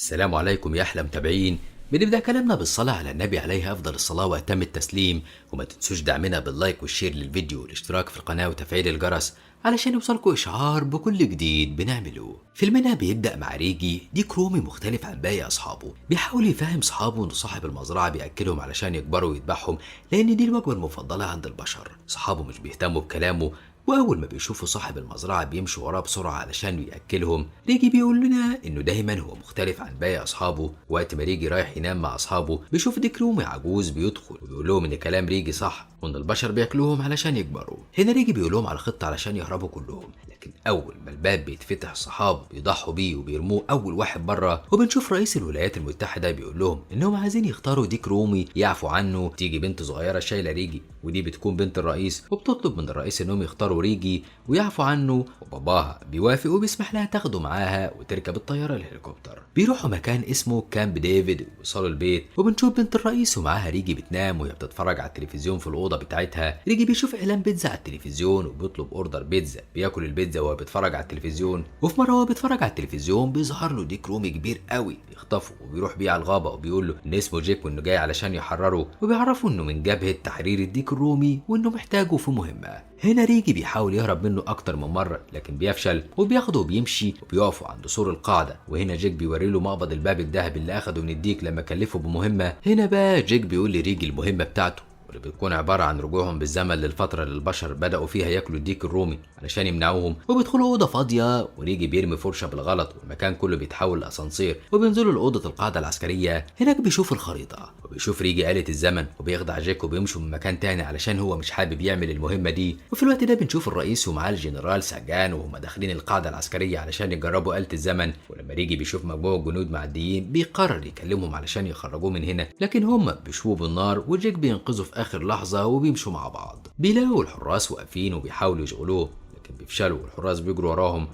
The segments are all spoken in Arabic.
السلام عليكم يا أحلى متابعين. بنبدأ كلامنا بالصلاة على النبي عليه أفضل الصلاة وأتم التسليم، وما تنسوش دعمنا باللايك والشير للفيديو والاشتراك في القناة وتفعيل الجرس علشان يوصلكوا إشعار بكل جديد بنعمله. فيلمنا بيبدأ مع ريجي، ديك رومي مختلف عن باقي أصحابه، بيحاول يفهم صحابه إن صاحب المزرعة بيأكلهم علشان يكبروا ويذبحهم لأن دي الوجبة المفضلة عند البشر. صحابه مش بيهتموا بكلامه، واول ما بيشوفوا صاحب المزرعه بيمشوا وراه بسرعه علشان ياكلهم. ريجي بيقول لنا انه دايما هو مختلف عن باقي اصحابه. وقت ما ريجي رايح ينام مع اصحابه بيشوف ديك رومي عجوز بيدخل وبيقول لهم ان كلام ريجي صح وان البشر بياكلوهم علشان يكبروا. هنا ريجي بيقول لهم على خطه علشان يهربوا كلهم، لكن اول ما الباب بيتفتح الصحاب بيضحوا بيه وبيرموه اول واحد بره. وبنشوف رئيس الولايات المتحده بيقول لهم انهم عايزين يختاروا ديك رومي يعفوا عنه. تيجي بنت صغيره شايله ريجي، ودي بتكون بنت الرئيس، وبتطلب من الرئيس انهم يختاروا ريجي ويعفوا عنه. وباباها بيوافق وبيسمح لها تاخده معاها وتركب الطياره الهليكوبتر. بيروحوا مكان اسمه كامب ديفيد ويوصلوا البيت، وبنشوف بنت الرئيس ومعاها ريجي بتنام وهي بتتفرج على التلفزيون في الاوضه بتاعتها. ريجي بيشوف اعلان بيتزا على التلفزيون وبيطلب اوردر بيتزا، بياكل البيتزا وهو بيتفرج على التلفزيون. وفي مره وهو بيتفرج على التلفزيون بيظهر له ديك رومي كبير قوي بيخطفه وبيروح بيه على الغابه، وبيقول له ان اسمه جيك وانه جاي علشان يحرره، وبيعرفوا انه من جبهه تحرير الديك الرومي وانه محتاجه في مهمه. هنا ريجي بيحاول يهرب منه اكتر من مره لكن بيفشل، وبياخده وبيمشي وبيقفوا عند سور القاعده. وهنا جيك بيوري له مقبض الباب الذهبي اللي اخده من الديك لما كلفه بمهمه. هنا بقى جيك بيقول لريجي المهمه بتاعته، واللي بتكون عباره عن رجوعهم بالزمن للفتره اللي البشر بداوا فيها ياكلوا الديك الرومي علشان يمنعوهم. وبيدخلوا اوضه فاضيه وريجي بيرمي فرشه بالغلط والمكان كله بيتحول لاسانسير، وبينزلوا لاوضه القاعده العسكريه. هناك بيشوف الخريطه وبيشوف ريجي آلة الزمن، وبيخدع جيك وبيمشوا من مكان تاني علشان هو مش حابب يعمل المهمه دي. وفي الوقت ده بنشوف الرئيس ومعاه الجنرال ساجان وهم داخلين القاعده العسكريه علشان يجربوا آلة الزمن. ولما ريجي بيشوف مجموعه جنود معديين بيقرر يكلمهم علشان يخرجوه من هنا، لكن هم بيشوفوا بالنار وجيك بينقذه في اخر لحظه وبيمشوا مع بعض. بيلاقوا الحراس واقفين وبيحاولوا يشغلوه لكن بيفشلوا والحراس بيجروا وراهم.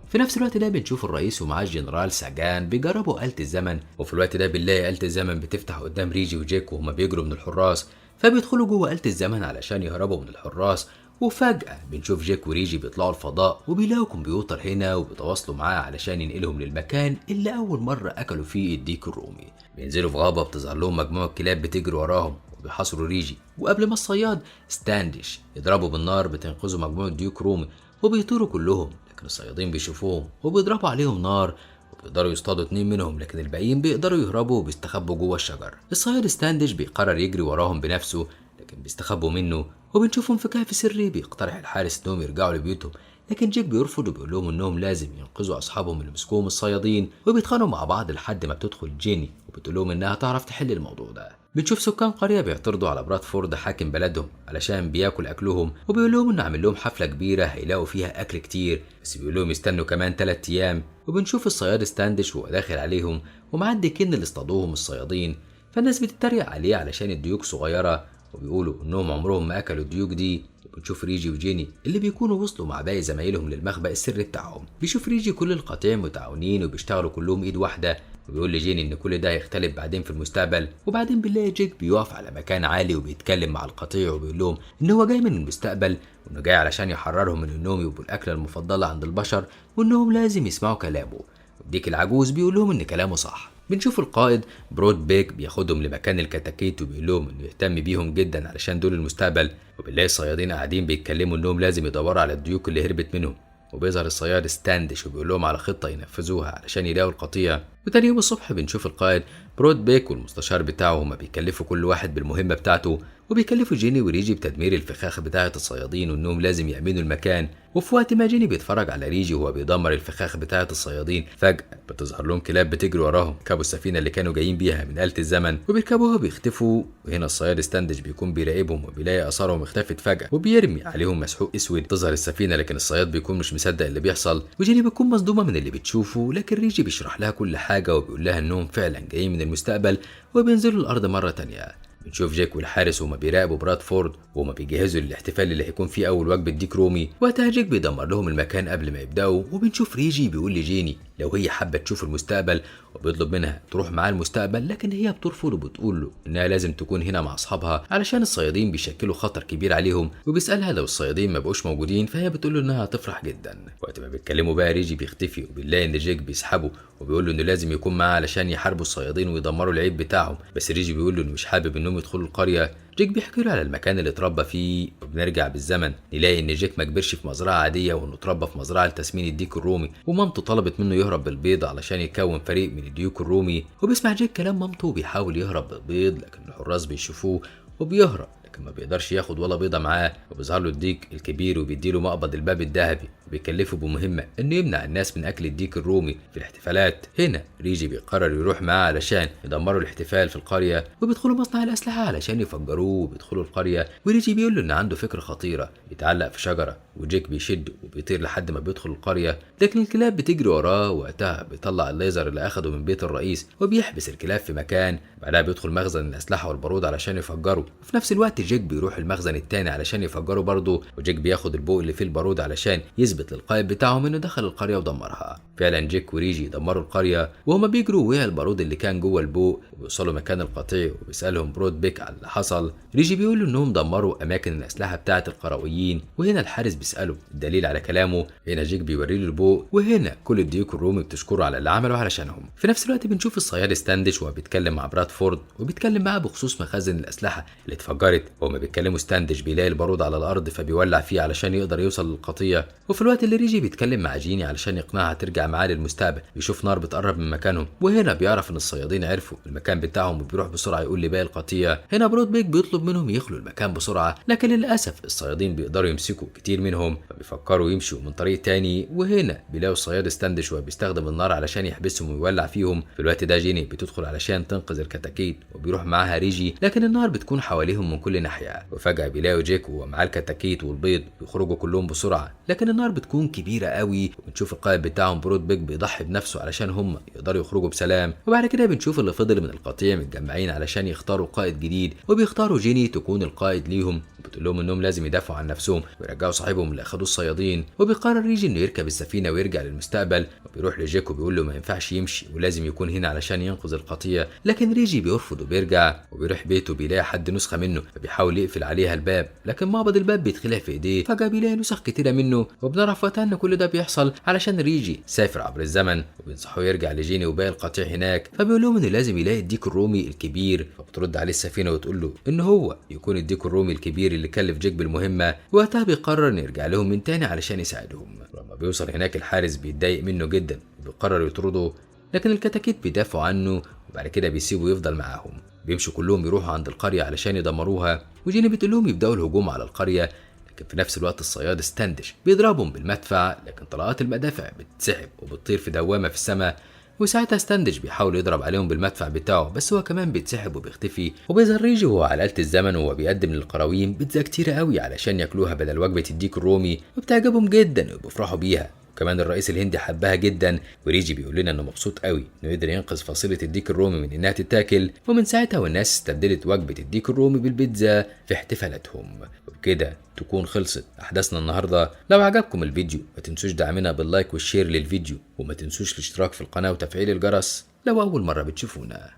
في نفس الوقت ده بنشوف الرئيس ومعاه الجنرال ساجان بيجربوا آلة الزمن، وفي الوقت ده بنلاقي آلة الزمن بتفتح قدام ريجي وجيك وهما بيجروا من الحراس، فبيدخلوا جوه آلة الزمن علشان يهربوا من الحراس. وفجأة بنشوف جيك وريجي بيطلعوا الفضاء وبيلاقوا كمبيوتر هنا وبيتواصلوا معاه علشان ينقلهم للمكان اللي أول مرة أكلوا فيه الديك الرومي. بينزلوا في غابة بتظهر لهم مجموعة كلاب بتجري وراهم وبيحاصروا ريجي، وقبل ما الصياد ستاندش يضربوا بالنار بتنقذوا مجموعة ديك رومي وبيطيروا كلهم. لكن الصيادين بيشوفوهم وبيضربوا عليهم نار وبيقدروا يصطادوا 2 منهم، لكن الباقيين بيقدروا يهربوا وبيستخبوا جوه الشجر. الصياد ستاندش بيقرر يجري وراهم بنفسه لكن بيستخبوا منه. وبنشوفهم في كهف سري بيقترح الحارس انهم يرجعوا لبيوتهم، لكن جيك بيرفض وبيقول لهم انهم لازم ينقذوا اصحابهم اللي مسكوهم الصيادين. وبيتخانقوا مع بعض لحد ما بتدخل جيني وبتقول لهم انها تعرف تحل الموضوع ده. بنشوف سكان قريه بيعترضوا على برادفورد حاكم بلدهم علشان بياكل اكلهم، وبيقول لهم انه عامل لهم حفله كبيره هيلاقوا فيها اكل كتير، بس بيقول لهم يستنوا كمان 3 ايام. وبنشوف الصياد ستاندش وهو داخل عليهم ومعاه الديكين اللي اصطادوهم الصيادين، فالناس بتتريق عليه علشان الديوك صغيره وبيقولوا انهم عمرهم ما اكلوا الديوك دي. وبنشوف ريجي وجيني اللي بيكونوا وصلوا مع باقي زمايلهم للمخبأ السري بتاعهم. بيشوف ريجي كل القطيع متعاونين وبيشتغلوا كلهم ايد واحده، وبيقول لجيني ان كل ده هيختلف بعدين في المستقبل. وبعدين بنلاقي جيك بيقف على مكان عالي وبيتكلم مع القطيع وبيقول لهم ان هو جاي من المستقبل وانه جاي علشان يحررهم من انهم يبقوا الاكله المفضله عند البشر وانهم لازم يسمعوا كلامه. والديك العجوز بيقول لهم ان كلامه صح. بنشوف القائد برود بيك بياخدهم لمكان الكتاكيت وبيقول لهم انه يهتم بيهم جدا علشان دول المستقبل. وبنلاقي الصيادين قاعدين بيتكلموا انهم لازم يدوروا على الديوك اللي هربت منهم، وبيظهر الصياد ستاندش وبيقول لهم على خطه ينفذوها علشان يلاقوا القطيع. وتاني يوم الصبح بنشوف القائد برود بيك والمستشار بتاعه هما بيكلفوا كل واحد بالمهمه بتاعته، وبيكلفوا جيني وريجي بتدمير الفخاخ بتاعه الصيادين وانهم لازم يامنوا المكان. وفي وقت ما جيني بيتفرج على ريجي وهو بيدمر الفخاخ بتاعه الصيادين، فجاه بتظهر لهم كلاب بتجري وراهم كابوا السفينه اللي كانوا جايين بيها من آلة الزمن وبيركبوها بيختفوا. وهنا الصياد ستاندش بيكون بيراقبهم وبيلاقي اثارهم اختفت فجاه وبيرمي عليهم مسحوق اسود. تظهر السفينه لكن الصياد بيكون مش مصدق اللي بيحصل، وجيني بتكون مصدومه من اللي بتشوفه، لكن ريجي بيشرح لها كل حاجه وبيقول لها انهم فعلا جايين من المستقبل وبينزلوا الارض مره تانية. بنشوف جيك والحارس وهما بيراقبوا برادفورد وهما بيجهزوا للاحتفال اللي هيكون فيه اول وجبه ديك رومي. وقتها جيك بيدمر لهم المكان قبل ما يبداوا. وبنشوف ريجي بيقول لجيني لو هي حابة تشوف المستقبل وبيطلب منها تروح معاه المستقبل، لكن هي بترفض وبتقول له انها لازم تكون هنا مع اصحابها علشان الصيادين بيشكلوا خطر كبير عليهم، وبيسألها لو الصيادين ما بقوش موجودين، فهي بتقول له انها هتفرح جدا. وقت ما بيتكلموا بقى ريجي بيختفي، وبنلاقي ان جيك بيسحبه وبيقول له انه لازم يكون معاه علشان يحاربوا الصيادين ويدمروا العيب بتاعهم، بس ريجي بيقول له انه مش حابب انهم يدخلوا القرية. جيك بيحكي له على المكان اللي اتربى فيه، وبنرجع بالزمن نلاقي ان جيك ما كبرش في مزرعه عاديه، وانه اتربى في مزرعه لتسمين الديك الرومي، ومامته طلبت منه يهرب بالبيض علشان يكون فريق من الديوك الرومي. وبيسمع جيك كلام مامته وبيحاول يهرب بالبيض، لكن الحراس بيشوفوه وبيهرب، لكن ما بيقدرش ياخد ولا بيضه معاه. وبيظهر له الديك الكبير وبيديله مقبض الباب الذهبي، وبيكلفه بمهمه انه يمنع الناس من اكل الديك الرومي في الاحتفالات. هنا ريجي بيقرر يروح معاه علشان يدمروا الاحتفال في القريه، وبيدخلوا مصنع الاسلحه علشان يفجروه، وبيدخلوا القريه. وريجي بيقول له ان عنده فكره خطيره، بيتعلق في شجره وجيك بيشده وبيطير لحد ما بيدخل القريه، لكن الكلاب بتجري وراه. وقتها بيطلع الليزر اللي اخده من بيت الرئيس وبيحبس الكلاب في مكان. بعدها بيدخل مخزن الاسلحه والبارود علشان يفجره، وفي نفس الوقت جيك بيروح المخزن التاني علشان يفجره برضه، وجيك بياخد البوق اللي فيه البارود علشان يثبت للقائد بتاعهم انه دخل القريه ودمرها. فعلا جيك وريجي دمروا القريه، وهما بيجروا وقع البارود اللي كان جوه البوق، وبيوصلوا مكان القطيع وبيسالهم برود بيك على اللي حصل. ريجي بيقول انهم دمروا اماكن الاسلحه بتاعه القرويين، وهنا الحارس بيساله الدليل على كلامه. هنا جيك بيوري له البوق، وهنا كل الديوك الرومي بتشكره على اللي عمله علشانهم. في نفس الوقت بنشوف الصياد ستاندش وهو بيتكلم مع برادفورد، وبيتكلم معاه بخصوص مخازن الاسلحه اللي اتفجرت. وهما بيتكلموا ستاندش بيلاقي البارود على الارض فبيولع فيه علشان يقدر يوصل للقطيع. وفي الوقت اللي ريجي بيتكلم مع جيني علشان يقنعها ترجع معاه للمستقبل، بيشوف نار بتقرب من مكانهم، وهنا بيعرف ان الصيادين عرفوا المكان بتاعهم، وبيروح بسرعه يقول لباقي القطيع. هنا برود بيك بيطلب منهم يخلوا المكان بسرعه، لكن للاسف الصيادين بيقدروا يمسكوا كتير منهم، فبيفكروا يمشوا من طريق تاني. وهنا بيلاقوا الصياد ستاندش وهو بيستخدم النار علشان يحبسهم ويولع فيهم. في الوقت ده جيني بتدخل علشان تنقذ الكتاكيت، وبيروح معاها ريجي، لكن النار بتكون حواليهم من كل ناحيه. وفجاه بيلاقوا جيك ومعاه الكتاكيت والبيض بيخرجوا كلهم بسرعه، لكن النار بتكون كبيره قوي. وبنشوف القائد بتاعهم برود بيك بيضحي بنفسه علشان هم يقدروا يخرجوا بسلام. وبعد كده بنشوف اللي فضل من القطيع متجمعين علشان يختاروا قائد جديد، وبيختاروا جيني تكون القائد ليهم، وبتقول لهم انهم لازم يدافعوا عن نفسهم ويرجعوا صاحبهم اللي اخدوه الصيادين. وبيقرر ريجي انه يركب السفينه ويرجع للمستقبل، وبيروح لجيك وبيقول له ما ينفعش يمشي ولازم يكون هنا علشان ينقذ القطيع، لكن ريجي بيرفض وبيرجع. وبيروح بيته بيلاقي حد نسخه منه، فبيحاول يقفل عليها الباب، لكن مقبض الباب بيتخلع في ايديه. فجاه بيلاقي نسخ كتيره منه، وبنعرف وقتها ان كل ده بيحصل علشان ريجي سافر عبر الزمن، وبينصحوه يرجع لجيني وباقي القطيع هناك. فبيقول لهم انه لازم يلاقي الديك الرومي الكبير، فبترد عليه السفينه وتقول له ان هو يكون الديك الرومي الكبير اللي كلف جيك بالمهمه. وقتها بيقرر انه يرجع لهم من تاني علشان يساعدهم. لما بيوصل هناك الحارس بيتضايق منه جدا وبيقرر يطرده، لكن الكتاكيت بيدافعوا عنه، وبعد كده بيسيبوا يفضل معاهم. بيمشوا كلهم يروحوا عند القريه علشان يدمروها، وجيني بتقول لهم يبداوا الهجوم على القريه، لكن في نفس الوقت الصياد ستاندش بيضربهم بالمدفع، لكن طلقات المدافع بتتسحب وبتطير في دوامه في السماء. وساعتها ستاندش بيحاول يضرب عليهم بالمدفع بتاعه، بس هو كمان بيتسحب وبيختفي. وبيظهر ريجي وهو على آلة الزمن وهو بيقدم للقراويين بيتزا كتيرة قوي علشان ياكلوها بدل وجبة الديك الرومي، وبتعجبهم جدا وبيفرحوا بيها. كمان الرئيس الهندي حبها جدا، وريجي بيقول لنا انه مبسوط قوي انه قدر ينقذ فصيله الديك الرومي من انها تتاكل. ومن ساعتها والناس استبدلت وجبه الديك الرومي بالبيتزا في احتفالاتهم. وبكده تكون خلصت احداثنا النهارده. لو عجبكم الفيديو ما تنسوش دعمنا باللايك والشير للفيديو، وما تنسوش الاشتراك في القناه وتفعيل الجرس لو اول مره بتشوفونا.